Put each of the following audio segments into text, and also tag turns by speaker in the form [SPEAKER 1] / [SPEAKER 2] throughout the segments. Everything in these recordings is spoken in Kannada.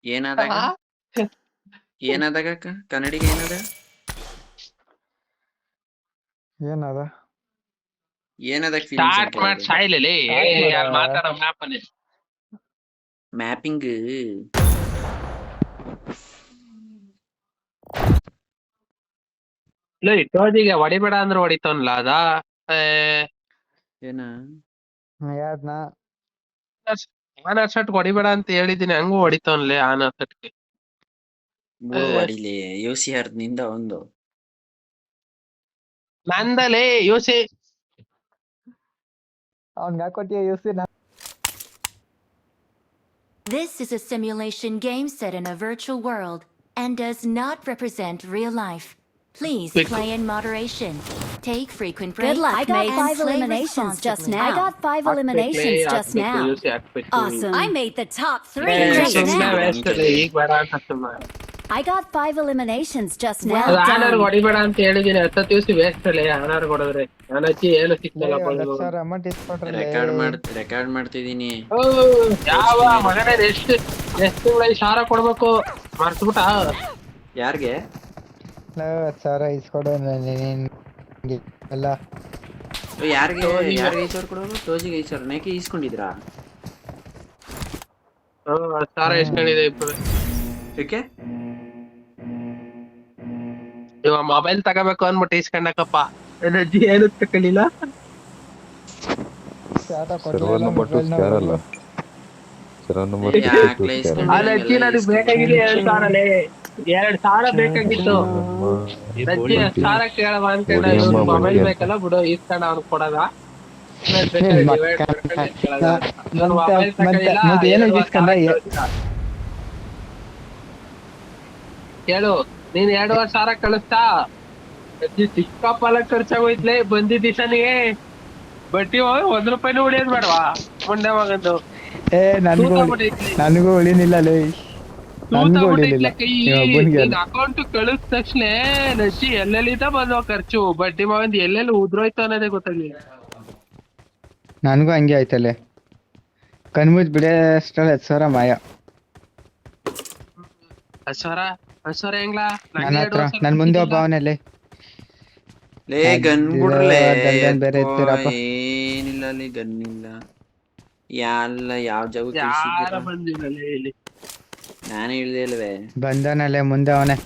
[SPEAKER 1] ಏನಾದಾಗ ಏನಾದಾಗ ಕನ್ನಡಿಗ ಏನದ
[SPEAKER 2] ಏನದ
[SPEAKER 1] ಏನದಾಗ ಫೀಲಿಂಗ್ಸ್
[SPEAKER 3] ಸ್ಟಾರ್ಟ್
[SPEAKER 1] ಅಂತ
[SPEAKER 3] ಮಾಡಿ
[SPEAKER 1] ಕೇಳಿದೆ
[SPEAKER 3] ಸಾಯ್ಲೇ ಯಾರು ಮಾತಾಡೋ ಮ್ಯಾಪ್ ಅಲ್ಲಿ
[SPEAKER 1] ಮ್ಯಾಪಿಂಗ್
[SPEAKER 3] ಟೋಜಿಗೆ ಹೊಡಿಬೇಡ ಅಂದ್ರೆ ಹೊಡಿತವನ್ಲ ಅದ
[SPEAKER 1] ಏನ
[SPEAKER 2] ಯಾವ್ದನ
[SPEAKER 3] ಆನರ್ ಶರ್ಟ್ ಹೊಡಿಬೇಡ ಅಂತ ಹೇಳಿದೀನಿ ಹಂಗೂ ಹೊಡಿತವನ್ಲಿ ಆನರ್ ಶರ್ಟ್ಗೆ
[SPEAKER 1] ಬಿಡು ಹೊಡಿಲಿ ಯೋಸಿ ಹರ್ದ್ ನಿಂದ ಒಂದು
[SPEAKER 3] ನಂದಲೇ ಯೋಸಿ
[SPEAKER 2] ಅವ್ನ್ಗೆ ಹಾಕೊಟ್ಟಿಯ UC
[SPEAKER 4] This is a simulation game set in a virtual world and does not represent real life. Please play in moderation. Take frequent breaks.
[SPEAKER 5] Good luck,
[SPEAKER 4] I got
[SPEAKER 5] mate.
[SPEAKER 4] 5 eliminations just now.
[SPEAKER 5] I got 5 eliminations just now. Awesome. I made the top 3 just now.
[SPEAKER 3] ಈಗ ಬೇಡ ಅಂತ ಸುಮ್ಮನೆ
[SPEAKER 5] I got 5 eliminations just now.
[SPEAKER 3] ಅದು
[SPEAKER 5] Well
[SPEAKER 3] ಆನರ್
[SPEAKER 5] done.
[SPEAKER 3] ಹೊಡಿಬೇಡ ಅಂತ ಹೇಳಿದೀನಿ ಹತ್ತ ದಿವಸ ವೇಸ್ಟ್ ಅಲ್ಲೇ ಆನರ್ ಹೊಡೆದ್ರೆ ನಾನು ಹಚ್ಚಿ ಏನು ಸಿಕ್ತಲ್ಲ
[SPEAKER 2] ಸರ್ ಅಮೌಂಟ್ ಇಸ್ಕೊಟ್ರಲ್ಲ
[SPEAKER 1] ರೆಕಾರ್ಡ್ ಮಾಡ್ತಿದೀನಿ
[SPEAKER 3] ಯಾವ ಮಗನೇ ಎಷ್ಟು ತಿಂಗಳ ಸಾರ ಕೊಡ್ಬೇಕು ಮರ್ತ್ಬಿಟ್ಟ
[SPEAKER 1] ಯಾರ್ಗೆ
[SPEAKER 2] 10,000 ಇಸ್ಕೊಡು ನಿನ್ಗೆ ಎಲ್ಲ
[SPEAKER 1] ಯಾರಿಗೆ 5,000 ಕೊಡೋರು ಟೋಜಿಗೆ 5,000 ನೇಕೆ ಈಸ್ಕೊಂಡಿದ್ರಾ
[SPEAKER 3] ಸಾರ ಎಷ್ಟಿದೆ ಇಬ್ಬರು
[SPEAKER 1] ಏಕೆ
[SPEAKER 3] ಇವ ಮೊಬೈಲ್ ತಗೋಬೇಕು ಅಂದ್ಬಿಟ್ಟು ಇಸ್ಕೊಂಡಕಪ್ಪ ಎನರ್ಜಿ ಏನು ತಕೊಳ್ಳಿಲ್ಲ ಅಜ್ಜಿ ನನಗೆ ಬೇಕಾಗಿದೆ 2,000 ಬೇಕಾಗಿತ್ತು ಅಜ್ಜಿ 1,000 ಕೇಳವ ಅಂತ ಮೊಬೈಲ್ ಬೇಕಲ್ಲ ಬಿಡು ಇಸ್ಕೊಂಡ ಅವ್ನು ಕೊಡದ ಕೇಳು ನೀನ್ 2,500 ಕಳಿಸ್ತಾ ಅಜ್ಜಿ ಸಿಕ್ಕಾಪಲ್ಲ ಖರ್ಚಾಗೋಯ್ತ್ಲೆ ಬಂದಿದ್ದ ದಿವಸನಿಗೆ ಬಟ್ಟಿ ₹1 ಉಳಿಯೋದ್ ಬೇಡವಾ ಮೊನ್ನೆ ಮಗಂದು
[SPEAKER 2] ನನಗೂ ಉಳಿನಿಲ್ಲ
[SPEAKER 3] ಅಕೌಂಟ್ ಕಳಿಸ್ ತಕ್ಷಣ ನಜ್ಜಿ ಎಲ್ಲೆಲ್ಲಿದ್ದ ಬಂದ್ವ ಖರ್ಚು ಬಡ್ಡಿ ಮಗಂದ್ ಎಲ್ಲೆಲ್ಲಿ ಉದ್ರೋಯ್ತು ಅನ್ನೋದೇ ಗೊತ್ತಾಗ್ಲಿಲ್ಲ
[SPEAKER 2] ನನಗೂ ಹಂಗೆ ಆಯ್ತಲ್ಲೇ ಕಣ್ಮುಚ್ ಬಿಡೇ ಅಷ್ಟರಲ್ಲಿ 10,000 ಮಾಯ
[SPEAKER 3] 10,000 ಹೆಂಗ್ಲಾ
[SPEAKER 2] ನನ್ನ ಹತ್ರ ನನ್ ಮುಂದೆ ಒಬ್ಬ ಅವನಲ್ಲಿ
[SPEAKER 1] ಲೇ ಗನ್ ಬಿಡ್ರಲೇ
[SPEAKER 2] ಬೇರೆ ಎತ್ತೀರಪ್ಪ
[SPEAKER 1] ಏನಿಲ್ಲ ಅಲ್ಲಿ ಗನ್ ಇಲ್ಲ ಯಾವ ಜಾಗ
[SPEAKER 3] ಯಾರ ಬಂದಿಲ್ಲ ಇಲ್ಲಿ
[SPEAKER 1] ನಾನೇ ಇಳ್ದೆ ಇಲ್ವೇ
[SPEAKER 2] ಬಂದನಲ್ಲೇ ಮುಂದೆ ಅವನೇ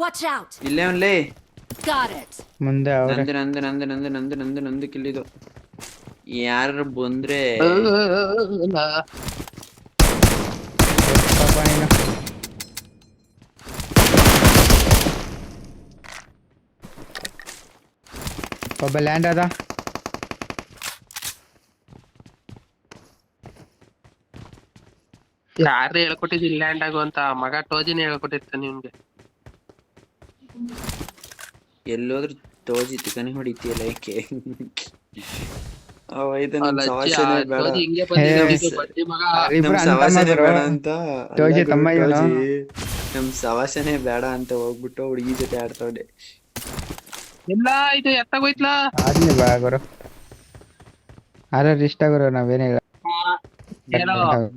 [SPEAKER 5] Watch out.
[SPEAKER 1] ಇಲ್ಲೇ ಅವನ್ಲೇ
[SPEAKER 5] Got it.
[SPEAKER 2] ಮುಂದೆ ಅವ್ರೆ
[SPEAKER 1] ನಂದು ಕಿಲ್ಲಿದು ಯಾರು ಬಂದ್ರೆ
[SPEAKER 2] ಪಾಪ ನೀನು ಒಬ್ಬ ಲ್ಯಾಂಡ್ ಅದ
[SPEAKER 3] ಯಾರು ಹೇಳ್ಕೊಟ್ಟಿದ್ದು ಲ್ಯಾಂಡ್ ಆಗು ಅಂತ ಮಗ ಟೋಜಿನ ಹೇಳ್ಕೊಟ್ಟಿರ್ತಾನೆ ನಿಮ್ಗೆ
[SPEAKER 1] ಎಲ್ಲೋದ್ರು ತೋಜಿ ತಿಕನಿ ಹೊಡಿತೀಯಲ್ಲ ಏಕೆ ನಮ್ ಸವಾಸನೆ ಬೇಡ ಅಂತ ನಮ್ ಸವಾಸನೆ ಬೇಡ ಅಂತ ಹೋಗ್ಬಿಟ್ಟು ಹುಡುಗಿ ಜೊತೆ ಆಡ್ತವ್ರೆ
[SPEAKER 3] ಇಲ್ಲ ಇದು ಎತ್ತಾಗೋಯ್ತಲಾ
[SPEAKER 2] ಆಗ್ಲಿ ಬಾ ಗುರು ಆರ ಇಷ್ಟ ಗುರು ನಾವೇನ್ ಹೇಳ
[SPEAKER 3] ಏನೋ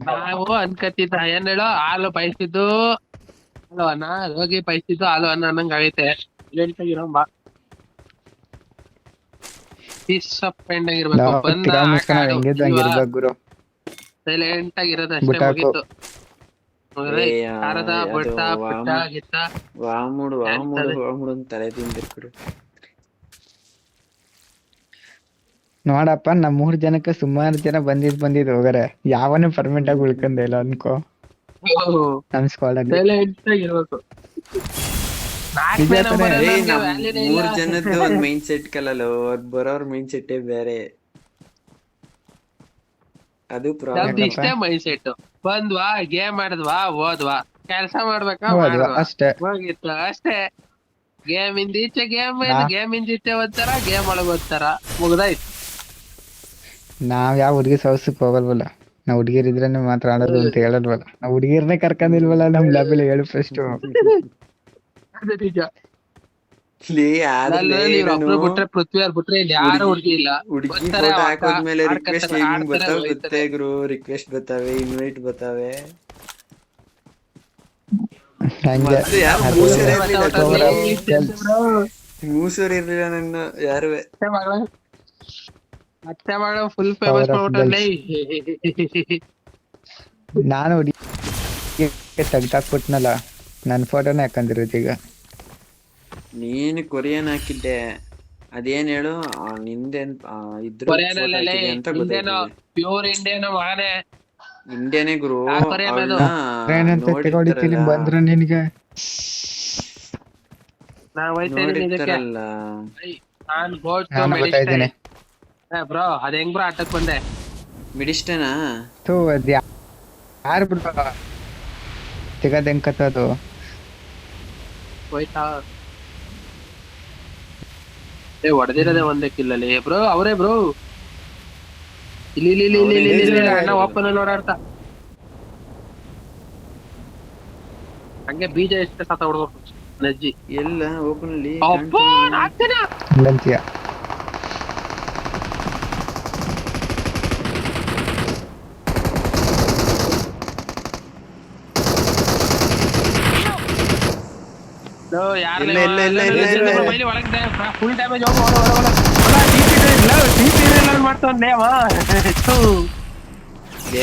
[SPEAKER 3] ನಾವು ಅನ್ಕತ್ತಿದ್ದ ಏನ್ ಹೇಳೋ ಹಾಲು ಬಯಸಿದ್ದು ಹಾಲು ಅನ್ನ ಹೋಗಿ ಬಯಸಿದ್ದು ಹಾಲು ಅನ್ನ ಅನ್ನಂಗ ಆಗೈತೆ ಇರೋಂಬ ಪೀಸ್ ಆಫ್ ಪೆಂಡ್ ಆಗಿರ್ಬೇಕು ಬಂದ
[SPEAKER 2] ಗುರು
[SPEAKER 3] ಸೈಲೆಂಟ್ ಆಗಿರೋದು ಅಷ್ಟೇ ಮುಗೀತು ಖಾರದ ಬಟ್ಟ ಪುಟ್ಟ ಗಿಟ್ಟ
[SPEAKER 1] ವಾಮುಡು ಅಂತ ತಲೆ ತಿಂದಿರ್ಕೊಡು
[SPEAKER 2] ನೋಡಪ್ಪ ನಮ್ 3 ಜನಕ್ಕೆ ಸುಮಾರು ಜನ ಬಂದಿದ್ ಹೋಗಾರೆ ಯಾವನು ಪರ್ಮನೆಂಟ್ ಆಗಿ ಉಳ್ಕೊಂಡ ಇಲ್ಲ ಅನ್ಕೋ ನಮ್ ಸ್ಕ್ವಾಡ್ ಅಲ್ಲಿ
[SPEAKER 3] ಸೈಲೆಂಟ್ ಆಗಿರ್ಬೇಕು
[SPEAKER 1] 3 ಜನದ್ದು ಒಂದ್ ಮೈಂಡ್ ಸೆಟ್ ಕಲಲ್ಲ ಬರೋರ್ ಮೈಂಡ್ ಸೆಟ್ ಬೇರೆ ಅದು
[SPEAKER 3] ಇಷ್ಟೇ ಮೈಂಡ್ ಸೆಟ್ ಬಂದ್ವಾ ಗೇಮ್ ಆಡಿದ್ವಾ ಓದ್ವಾ ಕೆಲ್ಸ ಮಾಡ್ಬೇಕಾ
[SPEAKER 2] ಅಷ್ಟೇ
[SPEAKER 3] ಹೋಗಿತ್ತು ಅಷ್ಟೇ ಗೇಮ್ ಇಂದ ಈಚೆ ಗೇಮ್ ಇಂದ ಈಚೆ ಓದ್ತಾರ ಗೇಮ್ ಒಳಗ್ ಓದ್ತಾರ ಮುಗ್ದಾಯ್ತು
[SPEAKER 2] ನಾವ್ ಯಾವ ಹುಡುಗಿ ಸವಸಕ್ ಹೋಗಲ್ವಲ್ಲ ನಾವ್ ಹುಡುಗಿರ್ ಇದ್ರೇನೆ ಮಾತ್ರ ಆಡೋದು ಅಂತ ಹೇಳಲ್ವಲ್ಲ ನಾವ್ ಹುಡುಗಿರ್ನೇ ಕರ್ಕೊಂಡಿಲ್ವಲ್ಲ ನಮ್ ಲ್ಯಾಬಲ್ಲಿ ಹೇಳು ಫಸ್ಟ್
[SPEAKER 3] ನಿಜ ಬಿಟ್ರೆ ಪೃಥ್ವಿ ಅವ್ರು ಬಿಟ್ರೆ ಇಲ್ಲಿ ಯಾರು ಹುಡುಗಿ ಇಲ್ಲ
[SPEAKER 1] ಹುಡುಗಿ ಫೋಟೋ ಹಾಕೋದ್ಮೇಲೆ ರಿಕ್ವೆಸ್ಟ್ ಹಿಂಗ್ ಗೊತ್ತೇ ಗುರು ರಿಕ್ವೆಸ್ಟ್ ಬತ್ತಾವೆ ಇನ್ವೈಟ್ ಬತ್ತಾವೆ
[SPEAKER 2] ಹಂಗೆ
[SPEAKER 1] ಮತ್ತೆ ಯಾರು
[SPEAKER 2] ಅದು
[SPEAKER 1] ಮೂಸೂರು
[SPEAKER 3] ಮತ್ತೆ
[SPEAKER 1] ಇರ್ಲಿಲ್ಲ
[SPEAKER 3] ಹೊರ್ಟೋದ್ಲಿ.
[SPEAKER 1] ಮೂಸೂರು ಇರ್ಲಿಲ್ಲ ನನ್ನ ಯಾರುವೆ.
[SPEAKER 3] ಮತ್ತೆ ಮಗಳ ಫುಲ್ ಫೇಮಸ್
[SPEAKER 2] Power of
[SPEAKER 3] ಮಾಡ್ಬಿಟ್ಟಲ್ಲಿ.
[SPEAKER 2] ನಾನು ತೆಗ್ದಾಕ್ಬಿಟ್ನಲ್ಲ ನನ್ ಫೋಟೋನೇ ಹಾಕಂದಿರೋದು ಈಗ.
[SPEAKER 1] ನೀನು ಕೊರಿಯನ್ ಹಾಕಿದ್ದೆ ಅದೇನ್ ಹೇಳು ನಿಂದೇನ್ ಇದ್ರ
[SPEAKER 3] ಕೊರಿಯನ್
[SPEAKER 1] photo
[SPEAKER 3] ಅಲ್ಲೇ
[SPEAKER 1] ಹಾಕಿದ್ದೆ ಅಂತ
[SPEAKER 3] ಇಂಡಿಯನ್
[SPEAKER 1] ಗೊತ್ತಾಯ್ತದೆ.
[SPEAKER 3] ಪ್ಯೂರ್ ಇಂಡಿಯನ್ ಮಗನೇ.
[SPEAKER 1] ಇಂಡಿಯಾನೇ ಗುರು.
[SPEAKER 3] ಆ ಕೊರಿಯನ್ ಅದು.
[SPEAKER 2] ಏನಂತ ತಗೊಳಿತೀನಿ ಬಂದ್ರ ನಿನ್ಗೆ
[SPEAKER 3] ನಾನ್ ಹೋಯ್ತಾ ಇದೀನಿ ಇದಕ್ಕೆ.
[SPEAKER 1] ನೋಡಿರ್ತಾರಲ್ಲ.
[SPEAKER 3] ನಾನ್ ಗೋಸ್ಟ್
[SPEAKER 2] ನಾನು ಬರ್ತಾ ಇದ್ದೀನಿ.
[SPEAKER 3] ಬ್ರೋ ಅದ್ ಹೆಂಗ್ ಬ್ರೋ ಆಟಕ್ ಬಂದೆ?
[SPEAKER 1] ಮಿಡಿಸ್ಟೇನಾ?
[SPEAKER 2] ಥೂ ಅದ್ ಯಾರು ಬಿಡ ತೆಗದ್ ಹೆಂಗ್ ಕತ್ತದು.
[SPEAKER 3] ಹೋಯ್ತಾ ಹೊಡೆದಿರೋದೇ ಒಂದೇ ಕಿಲ್ಲಲ್ಲಿ ಬ್ರೋ. ಅವರೇ ಬ್ರೋ ಇಲ್ಲಿ ಅಣ್ಣ ಓಪನ್ ಅಲ್ಲಿ ಓಡಾಡ್ತಾ ಹಂಗೆ ಬೀಜ ಎಷ್ಟು ಸತ ಹೊಡ್ಬೇಕು ನಜ್ಜಿ.
[SPEAKER 1] ಎಲ್ಲ ಓಪನ್ ಅಲ್ಲಿ
[SPEAKER 3] ಅಪ್ಪ ನಾಕ್ತಿನ.
[SPEAKER 2] ಇಲ್ಲಂತೀಯ
[SPEAKER 3] ಫುಲ್ ಡ್ಯಾಮೇಜ್ ಮಾಡ್ತಾನೆ ಅವ.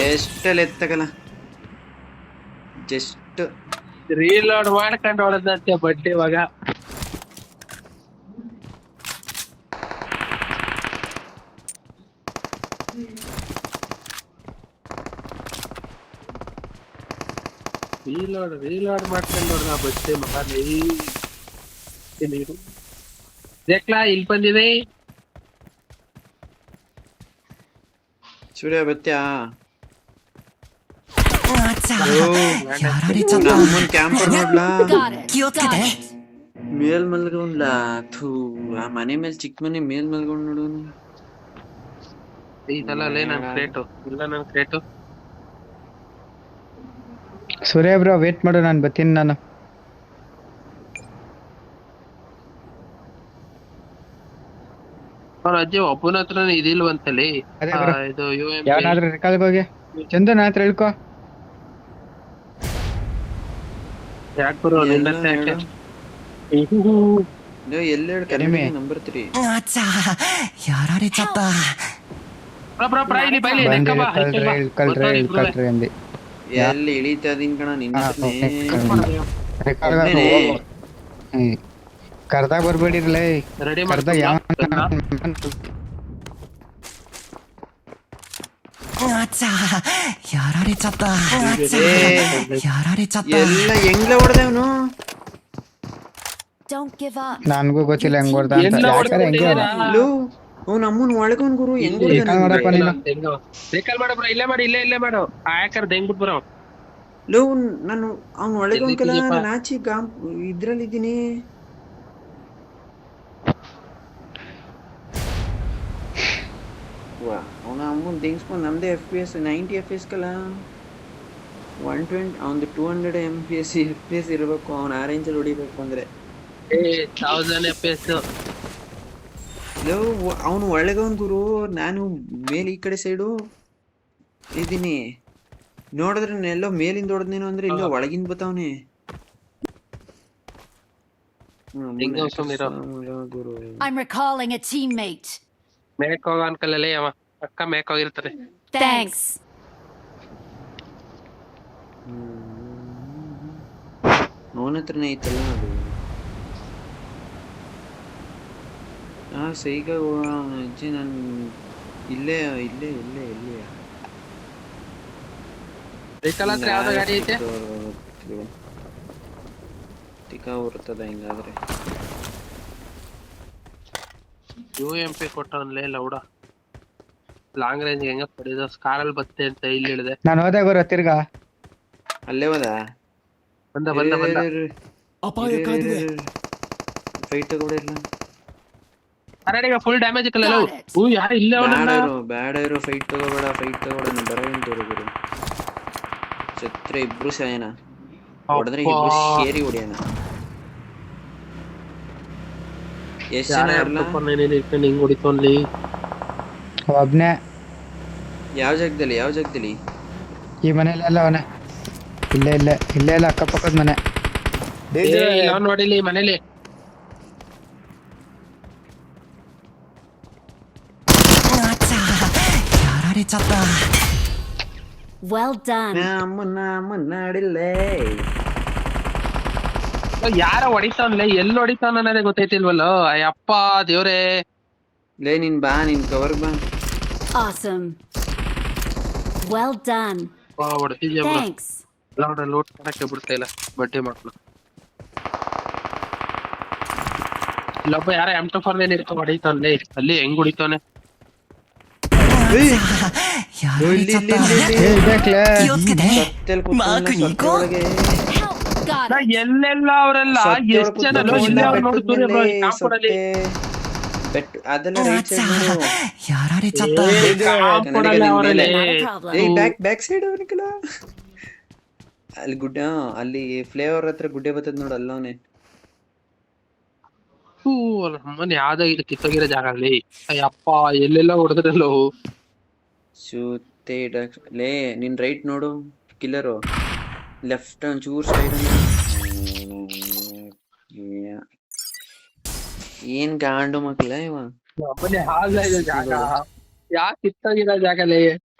[SPEAKER 1] ಎಷ್ಟಲ್ಲಿ ಎತ್ತಕಲ್ಲ ಜಸ್ಟ್
[SPEAKER 3] ರೀಲೋಡ್ ಮಾಡ್ಕೊಂಡು ಹೊಡೆದಂತೆ ಬಡ್ಡಿ ಇವಾಗ. ರೀಲೋಡ್ ಮಾಡ್ಕೊಂಡು ಹೊಡೆದ ಬಡ್ಡಿ ಮಗ. ನೀರು ದೇಖ್ಲಾ ಇಲ್ಲಿ ಬಂದಿದೆ.
[SPEAKER 1] ಸೂರ್ಯ ಬತ್ತ್ಯಾ
[SPEAKER 5] 아차.
[SPEAKER 1] ನಮ್ಮನ್ ಕ್ಯಾಂಪರ್ ನೋಡ್ಲಾ
[SPEAKER 4] Got it. Got it.
[SPEAKER 1] ಮೇಲ್ ಮಲ್ಗೊಂಡ್ಲಾ. ಥೂ ಆ ಮನೆ ಮೇಲೆ ಚಿಕ್ಕ ಮನೆ ಮೇಲ್ ಮಲ್ಗೊಂಡ್ ನೋಡೋನು.
[SPEAKER 3] ಇದಲ್ಲ ನನ್ ಕ್ರೇಟು ಇಲ್ಲ ನನ್ ಕ್ರೇಟು.
[SPEAKER 2] ಸೂರ್ಯ ಬ್ರೋ ವೇಟ್ ಮಾಡು ನಾನು ಬರ್ತೀನಿ. ನಾನು
[SPEAKER 3] ಅವ್ರ ಅಜ್ಜಿ ಒಬ್ಬನ ಹತ್ರನೇ ಇದಿಲ್ವಂತಲ್ಲಿ.
[SPEAKER 2] ಅದೇ ಬರೋ.
[SPEAKER 3] ಇದು
[SPEAKER 2] ಯಾವನಾದ್ರೂ ರೆಕಾಲ್ಗೆ ಹೋಗಿ ಚಂದು ನನ್ನ ಹತ್ರ ಹೇಳ್ಕೊ.
[SPEAKER 3] ಯಾಕೆ ಬರೋ ನಿನ್ನ
[SPEAKER 1] ಎಲ್ಲೆರಡು
[SPEAKER 2] ಕಡಿಮೆ.
[SPEAKER 1] ನಂಬರ್ 3
[SPEAKER 5] 아차. 열아래쳤다.
[SPEAKER 3] ಬೈಲಿ
[SPEAKER 2] ಕಳ್ರಿ ಅಂದಿ.
[SPEAKER 1] ಎಲ್ಲಿ ಇಳಿತಾ ಇದೀನಿ ಕಣ ನಿನ್ನ
[SPEAKER 2] ಕರ್ದಾಗ ಬರ್ಬೇಡಿರ್ಲೇ.
[SPEAKER 3] ರೆಡಿ
[SPEAKER 2] ಕರ್ದಾಗ ಯಾವ
[SPEAKER 5] 아차. 열아래쳤다. 아차. 열아래쳤다.
[SPEAKER 1] ಎಲ್ಲ ಹೆಂಗ್ಲ ಹೊಡೆದವನು.
[SPEAKER 4] Don't give up.
[SPEAKER 2] ನನ್ಗೂ ಗೊತ್ತಿಲ್ಲ ಹೆಂಗ್ ಹೊಡ್ದ ಅಂತ. ಯಾಕಂದ್ರೆ ಹೆಂಗೆ
[SPEAKER 1] ಅವ್ನ ಅಮ್ಮನ್ ಒಳಗವನ್ ಗುರು ಹೆಂಗ್
[SPEAKER 2] ನೋಡಪ್ಪ ನೀನು.
[SPEAKER 3] ರಿಕಾಲ್ ಮಾಡು ಬ್ರೋ. ಇಲ್ಲೇ ಮಾಡಿ ಇಲ್ಲೇ ಮಾಡು. ಆಯಕರ್ ಹೆಂಗ್ ಬಿಟ್ ಬರೋ.
[SPEAKER 1] ನಾನು ಅವ್ನ ಒಳಗವನ್ ಕಲ ನಾಚಿ ಇದ್ರಲ್ಲಿದ್ದೀನಿ. ಅವನ ಅಮ್ಮನ್ ದಿಗ್ಸ್ಕೊಂಡ್ ನಮ್ದೇ FPS 90 FPS ಕಲ 120 ಅವ್ನ್ದು 200 FPS ಇರ್ಬೇಕು. ಅವ್ನ ಆರೆಂಜ್ ಅಲ್ಲಿ ಹೊಡಿಬೇಕು ಅಂದ್ರೆ
[SPEAKER 3] 1000 FPS.
[SPEAKER 1] ಅವನು ಒಳಗವನ್ ಗುರು. ನಾನು ಮೇಲೆ ಈ ಕಡೆ ಸೈಡು ಇದ್ದೀನಿ. ನೋಡಿದ್ರೆ ಎಲ್ಲೋ ಮೇಲಿಂದ ಹೊಡೆದ್ನೇನು ಅಂದ್ರೆ ಇಲ್ಲೋ ಒಳಗಿಂದ ಬತ್ತಾವನೆ ಗುರು.
[SPEAKER 5] I'm recalling a teammate.
[SPEAKER 3] Make ಹೋಗ ಅನ್ಕಲ್ಲೇ ಅವ ಅಕ್ಕ ಮೇಕ್ ಹೋಗಿರ್ತಾರೆ.
[SPEAKER 5] Thanks.
[SPEAKER 1] ಅವನ ಹತ್ರನೇ ಐತಲ್ಲ ಅದು. ಸೈಗ ಅಜ್ಜಿ ನಾನು ಇಲ್ಲೇ
[SPEAKER 3] ರಿಕಾಲ್ ಹತ್ರ ಯಾವ್ದೋ ಗಾಡಿ ಐತೆ.
[SPEAKER 1] ಟಿಕಾ ಬರ್ತದ ಹಿಂಗಾದ್ರೆ.
[SPEAKER 3] UMP ಕೊಟ್ಟವನ್ಲೇ ಲೌಡ. ಲಾಂಗ್ ರೇಂಜ್ ಹೆಂಗ ಪಡೆದ ಕಾರಲ್ಲಿ ಬತ್ತೆ ಅಂತ ಇಲ್ಲಿ ಹೇಳಿದೆ.
[SPEAKER 2] ನಾನು ಹೋದೆ ಗುರು ತಿರ್ಗಾ.
[SPEAKER 1] ಅಲ್ಲೇ ಹೋದ
[SPEAKER 3] ಬಂದ
[SPEAKER 1] ಫೈಟ್ ಕೂಡ ಇಲ್ಲ.
[SPEAKER 3] ಅರೆಡಿಗ ಫುಲ್ ಡ್ಯಾಮೇಜ್ ಕಲ್ಲ. ಯಾರು ಇಲ್ಲ
[SPEAKER 1] ಬ್ಯಾಡ ಇರೋ ಫೈಟ್ ತಗೋಬೇಡ ಬರೋ ಗುರು. ಛತ್ರ ಇಬ್ರು ಸಾಯನ ಹೊಡೆದ್ರೆ ಇಬ್ರು ಸೇರಿ ಹೊಡಿಯೋಣ. ಎಷ್ಟು ಜನ
[SPEAKER 3] ಹಿಂಗ್ ಹೊಡಿತೋನ್ಲಿ.
[SPEAKER 2] ಒಬ್ನೇ.
[SPEAKER 1] ಯಾವ ಜಾಗದಲ್ಲಿ
[SPEAKER 2] ಈ ಮನೇಲೆಲ್ಲ ಅವನೇ. ಇಲ್ಲೇ ಅಕ್ಕಪಕ್ಕದ ಮನೆ.
[SPEAKER 3] ಇಲ್ಲ ಅವ್ನ್ ನೋಡಿಲಿ ಮನೇಲಿ.
[SPEAKER 5] Well done.
[SPEAKER 1] ಮುನ್ನಾಡಿಲ್ಲೇ
[SPEAKER 3] ಯಾರ ಹೊಡಿತಾವ್ಲೆ, ಎಲ್ಲಿ ಹೊಡಿತಾವ ಅನ್ನೋದೇ ಗೊತ್ತೈತಿಲ್ವಲ್ಲೋ. ಅಯ್ಯಪ್ಪ ದೇವ್ರೇ.
[SPEAKER 1] ಲೇ ನೀನ್ ಬಾ, ನೀನ್ ಕವರ್ ಬಾ.
[SPEAKER 5] Awesome. Well done.
[SPEAKER 3] ಹೊಡ್ತಿದ್ಯಾ
[SPEAKER 5] Thanks.
[SPEAKER 3] ಲೋಟ್ ಮಾಡಕ್ಕೆ ಬಿಡ್ತಾ ಇಲ್ಲ ಬಡ್ಡಿ ಮಕ್ಳು. ಇಲ್ಲೊಬ್ಬ ಯಾರ M24 ಇರ್ತಾವ ಹೊಡಿತಾವ್ಲೆ, ಅಲ್ಲಿ ಹೆಂಗ್ ಹೊಡಿತಾವನೆ.
[SPEAKER 5] Got
[SPEAKER 3] ನಾ
[SPEAKER 5] it.
[SPEAKER 3] ಎಲ್ಲೆಲ್ಲ ಅವರೆಲ್ಲ ಎಷ್ಟ್ ಜನ ಇಲ್ಲೇ ಅವ್ರು ನೋಡು ಸೂರ್ಯ bro, ಈ ಕಾಂಪೌಂಡಲ್ಲಿ.
[SPEAKER 1] ಅದೆಲ್ಲ ರೈಟ್ ಸೈಡ್ ನೋಡು.
[SPEAKER 3] ಕಾಂಪೌಂಡಲ್ಲಿ ಅವರಲ್ಲಿ.
[SPEAKER 5] Not a problem.
[SPEAKER 1] ಏಯ್ ಬ್ಯಾಕ್ ಸೈಡ್ ಅವನಿಕಲ್ಲ. ಅಲ್ಲಿ ಗುಡ್ಡ, ಅಲ್ಲಿ ಫ್ಲೇವರ್ ಹತ್ರ ಗುಡ್ಡೆ ಬರ್ತದ ನೋಡು, ಅಲ್ಲವನೇ.
[SPEAKER 3] ನಮ್ಮನೆ ಯಾವ್ದೋ ಇದು ಕಿತ್ತೋಗಿರೋ ಜಾಗ ಅಲ್ಲಿ. ಅಯ್ಯಪ್ಪ ಎಲ್ಲೆಲ್ಲ ಹೊಡೆದ್ರಲ್ಲೋ.
[SPEAKER 1] ಸುತ್ತೆ ಲೇ ನಿನ್ ರೈಟ್ ನೋಡು, ಕಿಲ್ಲರು. ಲೆಫ್ಟ್ ಒಂಚೂರ್ ಸೈಡ್ ಏನ್ ಗಾಂಡು ಮಕ್ಳ ಇವ.
[SPEAKER 3] ನಮ್ಮನೆ ಹಾಳ ಇದೆ ಜಾಗ. ಯಾಕೆ ಕಿತ್ತೋಗಿರೋ ಜಾಗಲಿ.